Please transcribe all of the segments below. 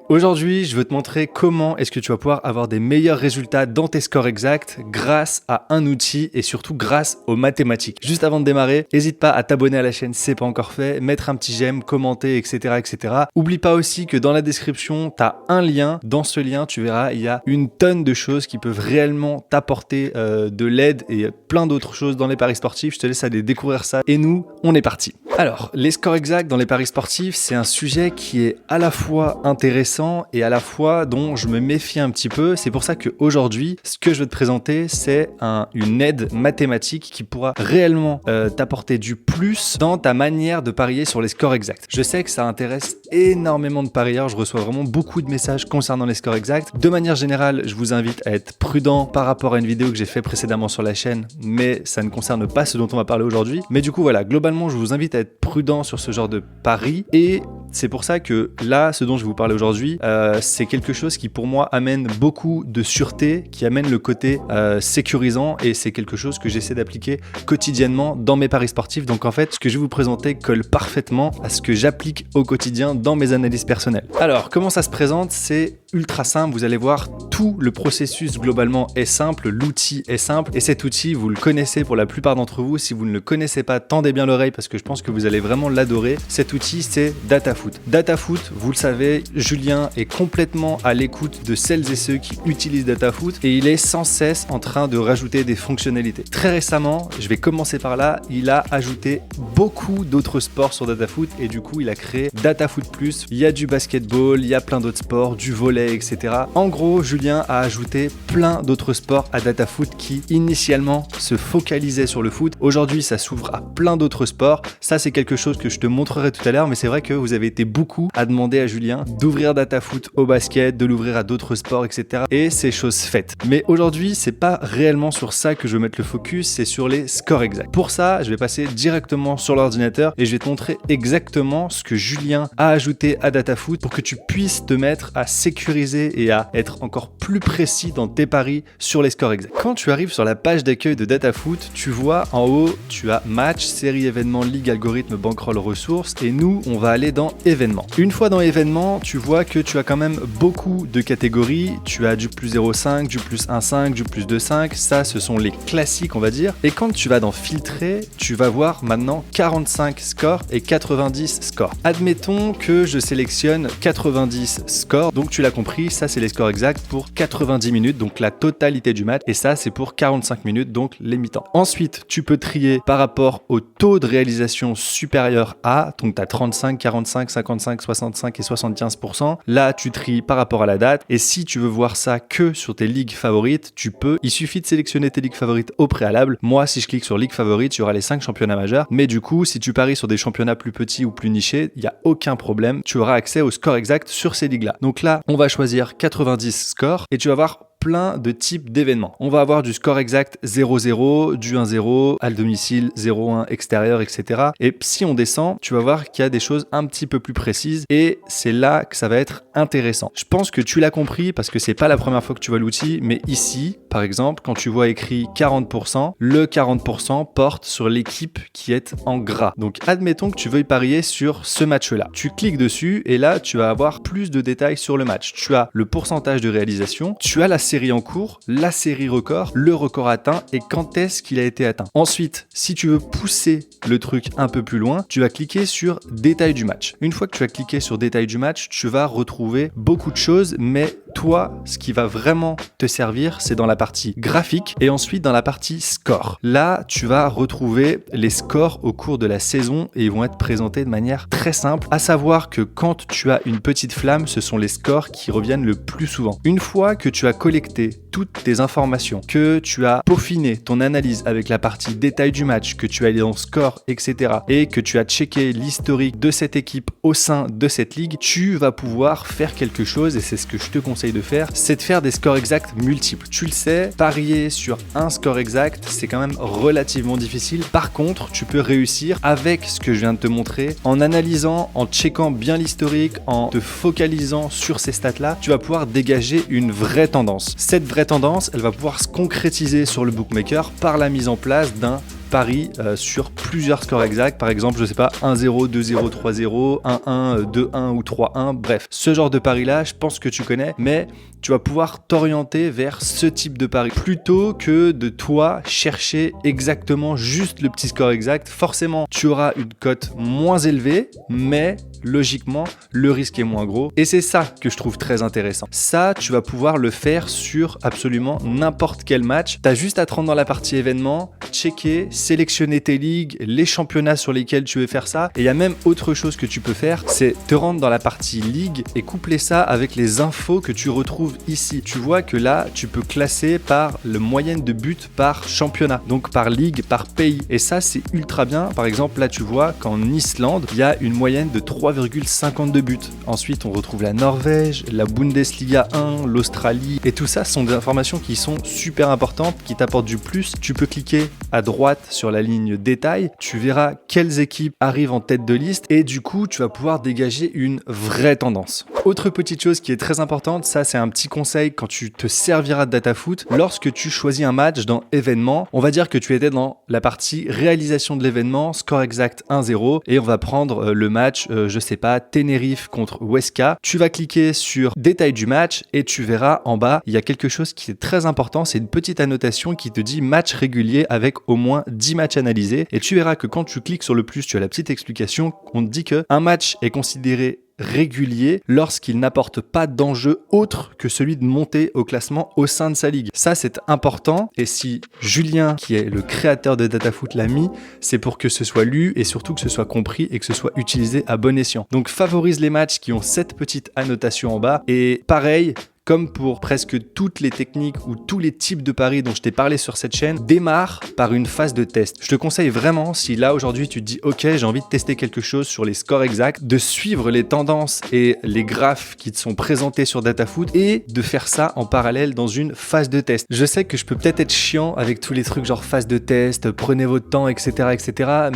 Aujourd'hui, je veux te montrer comment est-ce que tu vas pouvoir avoir des meilleurs résultats dans tes scores exacts grâce à un outil et surtout grâce aux mathématiques. Juste avant de démarrer, n'hésite pas à t'abonner à la chaîne si c'est pas encore fait, mettre un petit j'aime, commenter, etc., etc. Oublie pas aussi que dans la description, tu as un lien. Dans ce lien, tu verras, il y a une tonne de choses qui peuvent réellement t'apporter de l'aide et plein d'autres choses dans les paris sportifs. Je te laisse aller découvrir ça et nous, on est parti. Alors, les scores exacts dans les paris sportifs, c'est un sujet qui est à la fois intéressant et à la fois dont je me méfie un petit peu. C'est pour ça qu'aujourd'hui, ce que je veux te présenter, c'est une aide mathématique qui pourra réellement t'apporter du plus dans ta manière de parier sur les scores exacts. Je sais que ça intéresse énormément de parieurs. Je reçois vraiment beaucoup de messages concernant les scores exacts. De manière générale, je vous invite à être prudent par rapport à une vidéo que j'ai fait précédemment sur la chaîne, mais ça ne concerne pas ce dont on va parler aujourd'hui. Mais du coup, voilà, globalement, je vous invite à être prudent sur ce genre de paris et c'est pour ça que là, ce dont je vais vous parler aujourd'hui, c'est quelque chose qui pour moi amène beaucoup de sûreté, qui amène le côté sécurisant et c'est quelque chose que j'essaie d'appliquer quotidiennement dans mes paris sportifs. Donc en fait, ce que je vais vous présenter colle parfaitement à ce que j'applique au quotidien dans mes analyses personnelles. Alors, comment ça se présente? C'est ultra simple, vous allez voir, tout le processus globalement est simple, l'outil est simple et cet outil, vous le connaissez pour la plupart d'entre vous. Si vous ne le connaissez pas, tendez bien l'oreille parce que je pense que vous allez vraiment l'adorer. Cet outil, c'est DataFoot. DataFoot, vous le savez, Julien est complètement à l'écoute de celles et ceux qui utilisent DataFoot et il est sans cesse en train de rajouter des fonctionnalités. Très récemment, je vais commencer par là, il a ajouté beaucoup d'autres sports sur DataFoot et du coup, il a créé DataFoot Plus. Il y a du basketball, il y a plein d'autres sports, du volley, etc. En gros, Julien a ajouté plein d'autres sports à DataFoot qui initialement se focalisaient sur le foot. Aujourd'hui, ça s'ouvre à plein d'autres sports. Ça, c'est quelque chose que je te montrerai tout à l'heure, mais c'est vrai que vous avez été beaucoup à demander à Julien d'ouvrir DataFoot au basket, de l'ouvrir à d'autres sports, etc. Et c'est chose faite. Mais aujourd'hui, c'est pas réellement sur ça que je veux mettre le focus, c'est sur les scores exacts. Pour ça, je vais passer directement sur l'ordinateur et je vais te montrer exactement ce que Julien a ajouté à DataFoot pour que tu puisses te mettre à sécuriser et à être encore plus précis dans tes paris sur les scores exacts. Quand tu arrives sur la page d'accueil de DataFoot, tu vois en haut, tu as match, série, événements, ligue, algorithme, bankroll, ressources et nous, on va aller dans événements. Une fois dans événements, tu vois que tu as quand même beaucoup de catégories. Tu as du plus 0,5, du plus 1,5, du plus 2,5. Ça, ce sont les classiques, on va dire. Et quand tu vas dans filtrer, tu vas voir maintenant 45 scores et 90 scores. Admettons que je sélectionne 90 scores. Donc, tu l'as compris, ça, c'est les scores exacts pour 90 minutes, donc la totalité du match. Et ça, c'est pour 45 minutes, donc les mi-temps. Ensuite, tu peux trier par rapport au taux de réalisation supérieur à. Donc, tu as 35, 45, 55, 65 et 75%. Là, tu tries par rapport à la date. Et si tu veux voir ça que sur tes ligues favorites, tu peux. Il suffit de sélectionner tes ligues favorites au préalable. Moi, si je clique sur ligue favorite, il y aura les 5 championnats majeurs. Mais du coup, si tu paries sur des championnats plus petits ou plus nichés, il n'y a aucun problème. Tu auras accès au score exact sur ces ligues-là. Donc là, on va choisir 90 scores et tu vas voir plein de types d'événements. On va avoir du score exact 0-0, du 1-0, à domicile 0-1 extérieur, etc. Et si on descend, tu vas voir qu'il y a des choses un petit peu plus précises et c'est là que ça va être intéressant. Je pense que tu l'as compris parce que c'est pas la première fois que tu vois l'outil, mais ici, par exemple, quand tu vois écrit 40%, le 40% porte sur l'équipe qui est en gras. Donc, admettons que tu veuilles parier sur ce match-là. Tu cliques dessus et là, tu vas avoir plus de détails sur le match. Tu as le pourcentage de réalisation, tu as la série en cours, la série record, le record atteint et quand est-ce qu'il a été atteint. Ensuite, si tu veux pousser le truc un peu plus loin, tu vas cliquer sur détail du match. Une fois que tu as cliqué sur détail du match, tu vas retrouver beaucoup de choses, mais toi, ce qui va vraiment te servir, c'est dans la partie graphique et ensuite dans la partie score. Là, tu vas retrouver les scores au cours de la saison et ils vont être présentés de manière très simple, à savoir que quand tu as une petite flamme, ce sont les scores qui reviennent le plus souvent. Une fois que tu as collecté toutes tes informations, que tu as peaufiné ton analyse avec la partie détail du match, que tu as allé dans score, etc. et que tu as checké l'historique de cette équipe au sein de cette ligue, tu vas pouvoir faire quelque chose et c'est ce que je te conseille de faire, c'est de faire des scores exacts multiples. Tu le sais, parier sur un score exact, c'est quand même relativement difficile. Par contre, tu peux réussir avec ce que je viens de te montrer, en analysant, en checkant bien l'historique, en te focalisant sur ces stats-là, tu vas pouvoir dégager une vraie tendance. Cette vraie tendance, elle va pouvoir se concrétiser sur le bookmaker par la mise en place d'un paries sur plusieurs scores exacts. Par exemple, je sais pas, 1-0, 2-0, 3-0, 1-1, 2-1 ou 3-1. Bref, ce genre de pari-là, je pense que tu connais, mais tu vas pouvoir t'orienter vers ce type de pari plutôt que de toi chercher exactement juste le petit score exact. Forcément, tu auras une cote moins élevée, mais logiquement, le risque est moins gros. Et c'est ça que je trouve très intéressant. Ça, tu vas pouvoir le faire sur absolument n'importe quel match. Tu as juste à te rendre dans la partie événements, checker, sélectionner tes ligues, les championnats sur lesquels tu veux faire ça. Et il y a même autre chose que tu peux faire, c'est te rendre dans la partie ligue et coupler ça avec les infos que tu retrouves ici. Tu vois que là, tu peux classer par le moyenne de buts par championnat, donc par ligue, par pays. Et ça, c'est ultra bien. Par exemple, là, tu vois qu'en Islande, il y a une moyenne de 3,52 buts. Ensuite, on retrouve la Norvège, la Bundesliga 1, l'Australie. Et tout ça sont des informations qui sont super importantes, qui t'apportent du plus. Tu peux cliquer à droite sur la ligne détail. Tu verras quelles équipes arrivent en tête de liste et du coup, tu vas pouvoir dégager une vraie tendance. Autre petite chose qui est très importante, ça c'est un petit conseil quand tu te serviras de DataFoot. Lorsque tu choisis un match dans événements, on va dire que tu étais dans la partie réalisation de l'événement, score exact 1-0 et on va prendre le match, je sais pas, Tenerife contre Huesca. Tu vas cliquer sur détail du match et tu verras en bas, il y a quelque chose qui est très important, c'est une petite annotation qui te dit match régulier avec au moins 10 matchs analysés et tu verras que quand tu cliques sur le plus, tu as la petite explication, on te dit que un match est considéré régulier lorsqu'il n'apporte pas d'enjeu autre que celui de monter au classement au sein de sa ligue. Ça, c'est important et si Julien, qui est le créateur de DataFoot, l'a mis, c'est pour que ce soit lu et surtout que ce soit compris et que ce soit utilisé à bon escient. Donc favorise les matchs qui ont cette petite annotation en bas et pareil, comme pour presque toutes les techniques ou tous les types de paris dont je t'ai parlé sur cette chaîne, démarre par une phase de test. Je te conseille vraiment, si là aujourd'hui tu te dis ok, j'ai envie de tester quelque chose sur les scores exacts, de suivre les tendances et les graphes qui te sont présentés sur DataFoot et de faire ça en parallèle dans une phase de test. Je sais que je peux peut-être être chiant avec tous les trucs genre phase de test, prenez votre temps, etc.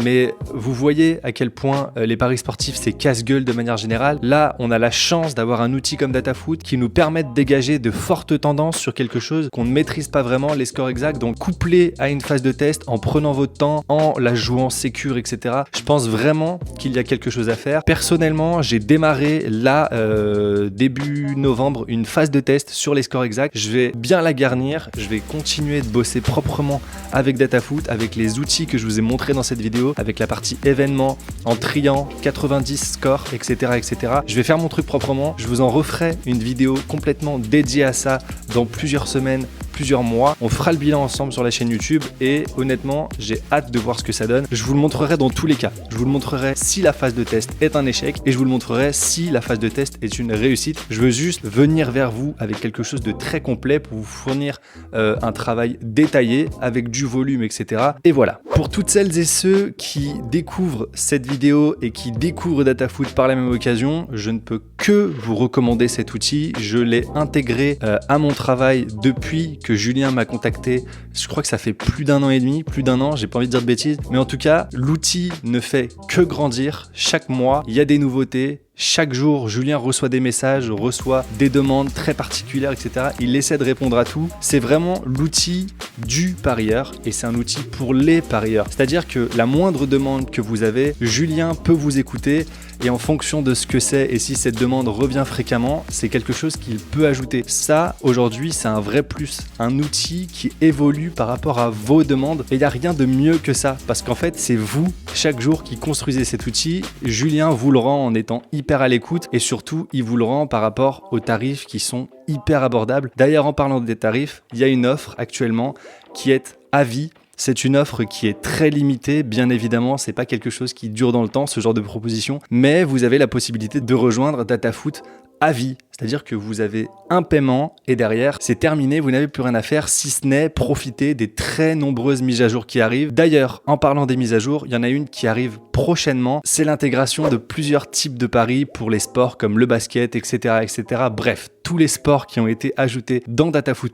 Mais vous voyez à quel point les paris sportifs c'est casse-gueule de manière générale. Là, on a la chance d'avoir un outil comme DataFoot qui nous permet de dégager de fortes tendances sur quelque chose qu'on ne maîtrise pas vraiment, les scores exacts. Donc couplé à une phase de test, en prenant votre temps, en la jouant sécure, etc. Je pense vraiment qu'il y a quelque chose à faire. Personnellement, j'ai démarré là, début novembre, une phase de test sur les scores exacts. Je vais bien la garnir, je vais continuer de bosser proprement avec DataFoot, avec les outils que je vous ai montrés dans cette vidéo, avec la partie événements, en triant 90 scores, etc. Je vais faire mon truc proprement, je vous en referai une vidéo complètement dédié à ça dans plusieurs semaines, plusieurs mois. On fera le bilan ensemble sur la chaîne YouTube et honnêtement, j'ai hâte de voir ce que ça donne. Je vous le montrerai dans tous les cas. Je vous le montrerai si la phase de test est un échec et je vous le montrerai si la phase de test est une réussite. Je veux juste venir vers vous avec quelque chose de très complet pour vous fournir un travail détaillé avec du volume, etc. Et voilà. Pour toutes celles et ceux qui découvrent cette vidéo et qui découvrent DataFoot par la même occasion, je ne peux que vous recommander cet outil. Je l'ai intégré à mon travail depuis que Julien m'a contacté. Je crois que ça fait plus d'un an et demi, plus d'un an, j'ai pas envie de dire de bêtises. Mais en tout cas, l'outil ne fait que grandir. Chaque mois, il y a des nouveautés. Chaque jour, Julien reçoit des messages, reçoit des demandes très particulières, etc. Il essaie de répondre à tout. C'est vraiment l'outil du parieur et c'est un outil pour les parieurs. C'est-à-dire que la moindre demande que vous avez, Julien peut vous écouter et en fonction de ce que c'est et si cette demande revient fréquemment, c'est quelque chose qu'il peut ajouter. Ça, aujourd'hui, c'est un vrai plus. Un outil qui évolue par rapport à vos demandes et il n'y a rien de mieux que ça parce qu'en fait, c'est vous, chaque jour, qui construisez cet outil. Julien vous le rend en étant hyper à l'écoute et surtout, il vous le rend par rapport aux tarifs qui sont hyper abordables. D'ailleurs, en parlant des tarifs, il y a une offre actuellement qui est à vie. C'est une offre qui est très limitée, bien évidemment, c'est pas quelque chose qui dure dans le temps, ce genre de proposition, mais vous avez la possibilité de rejoindre DataFoot à vie. C'est-à-dire que vous avez un paiement et derrière, c'est terminé, vous n'avez plus rien à faire si ce n'est profiter des très nombreuses mises à jour qui arrivent. D'ailleurs, en parlant des mises à jour, il y en a une qui arrive prochainement. C'est l'intégration de plusieurs types de paris pour les sports comme le basket, etc. Bref, tous les sports qui ont été ajoutés dans DataFoot+.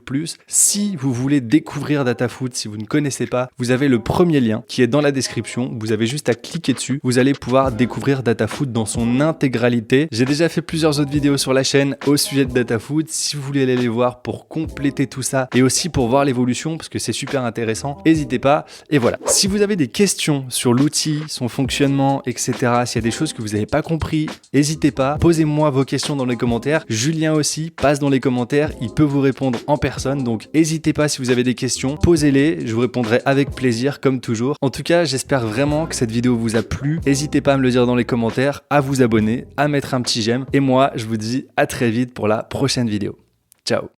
Si vous voulez découvrir DataFoot, si vous ne connaissez pas, vous avez le premier lien qui est dans la description. Vous avez juste à cliquer dessus. Vous allez pouvoir découvrir DataFoot dans son intégralité. J'ai déjà fait plusieurs autres vidéos sur la chaîne chaîne au sujet de DataFood. Si vous voulez aller les voir pour compléter tout ça et aussi pour voir l'évolution, parce que c'est super intéressant, n'hésitez pas. Et voilà. Si vous avez des questions sur l'outil, son fonctionnement, etc., s'il y a des choses que vous n'avez pas compris, n'hésitez pas. Posez-moi vos questions dans les commentaires. Julien aussi passe dans les commentaires. Il peut vous répondre en personne. Donc, n'hésitez pas si vous avez des questions. Posez-les. Je vous répondrai avec plaisir, comme toujours. En tout cas, j'espère vraiment que cette vidéo vous a plu. N'hésitez pas à me le dire dans les commentaires, à vous abonner, à mettre un petit j'aime. Et moi, je vous dis à très vite pour la prochaine vidéo. Ciao!